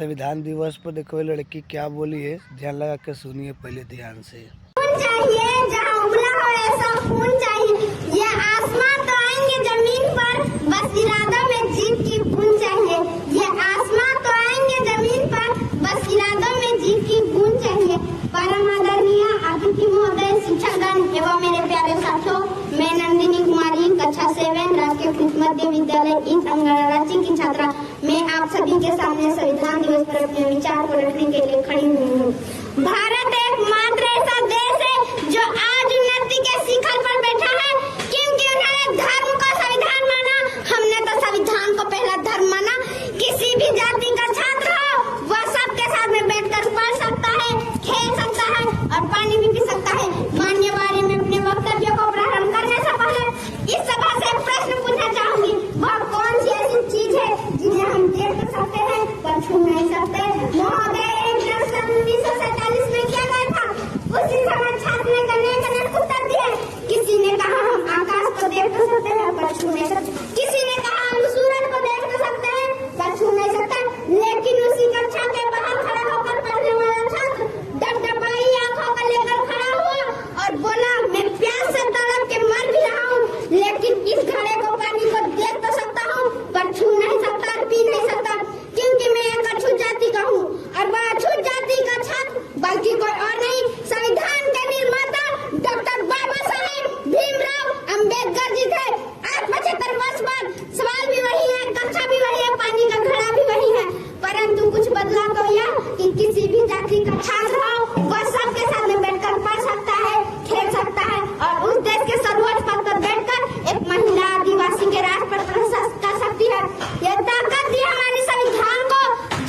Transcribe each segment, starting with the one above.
संविधान दिवस पर देखो लड़की क्या बोली है, ध्यान लगा के सुनिए पहले ध्यान से। चाहिए जहाँ उबला हो ऐसा खून चाहिए, ये आसमां तो आएंगे जमीन पर, बस इरादा में जीत की बूंद चाहिए। ये आसमां तो आएंगे जमीन पर, बस इरादा में जीत की बूंद चाहिए। परम आदरणीय अतिथि महोदय, शिक्षकगण एवं मेरे प्यारे साथियों, मैं नंदिनी कुमारी, कक्षा 7 राजकीय मध्य विद्यालय इन रांची की छात्रा, मैं आप सभी के सामने संविधान दिवस पर अपने विचार को रखने के लिए खड़ी हुई हूँ। भारत एकमात्र ऐसा देश है जो आज उन्नति के शिखर पर बैठा है, क्योंकि उन्होंने धर्म को संविधान माना। हमने तो संविधान को पहला धर्म माना। किसी भी जाति का छात्र हो, वह सबके साथ में बैठकर पढ़ सकता है, खेल सकता है और पानी भी पी सकता है। माननीय वाणी में अपने वक्तव्य को प्रारंभ करने से पहले इस सभा से प्रश्न पूछना चाहूंगी, वह कौन सी ऐसी चीज है जिन्हें हम देख सकते हैं पर छू नहीं सकते? महोदय, 1947 में क्या गया था? उसी समय छात्र ने करने उत्तर दिया। किसी ने कहा हम आकाश को देख तो सकते हैं पर छू नहीं सकते, किसी ने कहा हम सूरज को देख तो सकते हैं पर छू नहीं सकते। लेकिन उसी कक्षा के बाहर खड़ा होकर पढ़ने वाला छात्र डबडबाई आंखों को लेकर खड़ा हुआ और बोला, मैं प्यास से तड़प के मर भी रहा हूँ, लेकिन इस घड़े को पानी को देख तो सकता हूँ पर छू नहीं सकता और पी नहीं सकता, क्योंकि मैं एक अछूत जाति का हूँ। और वह अछूत जाति का छात्र बल्कि कोई और नहीं, संविधान के निर्माता डॉक्टर बाबा साहेब भीमराव अम्बेडकर जी थे। आज 75 वर्ष बाद सवाल भी वही है, कक्षा भी वही है, पानी का घड़ा भी वही है, परंतु कुछ बदला तो यह कि किसी भी जाति का छात्र हो, वह सबके साथ में बैठकर पढ़ सकता है, खेल सकता है और उस देश के सर्वोच्च पद पर बैठकर एक महिला आदिवासी के राज पर प्रशंसा कर सकती है। यह ताकत दी हमारे संविधान को।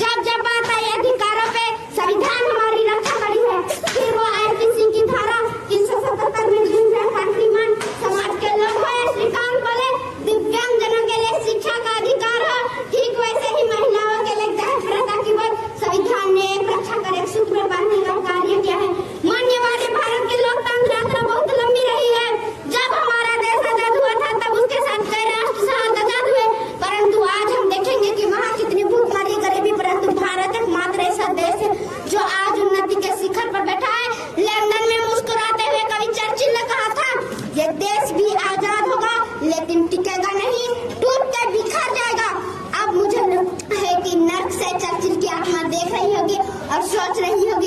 जब बात आई अधिकारों पे, संविधान हमारी रक्षा करी है। फिर वो आईपीसी की धारा 377 में जिनसे कंट्रीमैन समाज के लोग हैं, श्रीकांत बोले दिव्यांग जनों के लिए शिक्षा का अधिकार है, ठीक वैसे ही महिलाओं के लिए दहेज प्रथा की वजह संविधान ने एक रक्षा कर एक सूत्र बांधने का कार्य किया है। मान्यवादी भारत की लोकतंत्र यात्रा बहुत लंबी रही है। जब हमारा देश आजाद हुआ था तब उसके साथ कई राष्ट्र शायद आजाद हुए, परंतु आज हम देखेंगे कि वहाँ कितनी भूखमरी गरीबी, परंतु भारत एकमात्र ऐसा देश है जो आज उन्नति के शिखर पर बैठा है। लंदन में मुस्कुराते हुए कवि चर्चिल ने कहा था, ये देश भी आजाद होगा लेकिन टिकेगा नहीं, टूट कर बिखर जाएगा। अब मुझे लगता है कि नर्क से चर्चिल की आत्मा देख रही होगी और सोच रही होगी